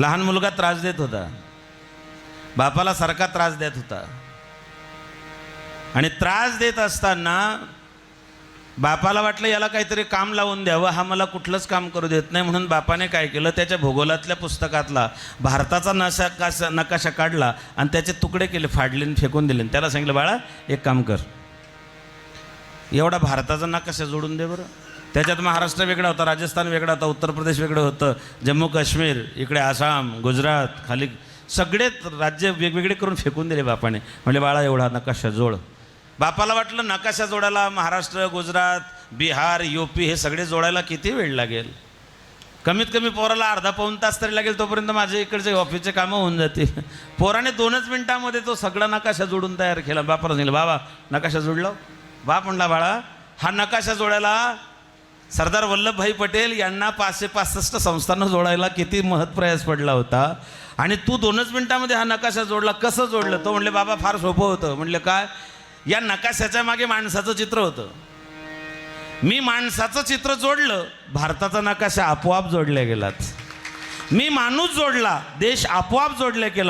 लहान मुलगा त्रास देत होता, बापाला सारखा त्रास देत होता आणि त्रास देत असताना बापाला वाटलं याला काहीतरी काम लावून द्यावं, हा मला कुठलंच काम करू देत नाही, म्हणून बापाने काय केलं, त्याच्या भूगोलातल्या पुस्तकातला भारताचा नकाशा काढला आणि त्याचे तुकडे केले, फाडले आणि फेकून दिले. त्याला सांगितलं बाळा एक काम कर, एवढा भारताचा नकाशा जोडून दे बरं. त्याच्यात महाराष्ट्र वेगळा होता, राजस्थान वेगळा होता, उत्तर प्रदेश वेगळं होतं, जम्मू काश्मीर, इकडे आसाम, गुजरात, खाली सगळे राज्य वेगवेगळे करून फेकून दिले बापाने. म्हणजे बाळा एवढा नकाशा जोड. बापाला वाटलं नकाशा जोडायला महाराष्ट्र, गुजरात, बिहार, यूपी हे सगळे जोडायला किती वेळ लागेल, कमीत कमी पोराला अर्धा पाऊण तास तरी लागेल, तोपर्यंत माझे इकडचे ऑफिसचे कामं होऊन जातील. पोराने 2च मिनिटामध्ये तो सगळा नकाशा जोडून तयार केला. बापाला सांगितलं बाबा नकाशा जोडला. बाप म्हणला बाळा हा नकाशा जोडायला सरदार वल्लभभाई पटेल यांना 565 संस्थांना जोडायला किती महत्प्रयास पडला होता आणि तू 2च मिनिटामध्ये हा नकाशा जोडला, कसं जोडलं? तो म्हणले बाबा फार सोपं होतं. म्हणले काय? या नकाशाच्या मागे माणसाचं चित्र होतं, मी माणसाचं चित्र जोडलं, भारताचा नकाशा आपोआप जोडल्या गेलात. मी माणूस जोडला, देश आपोआप जोडल्या गेला.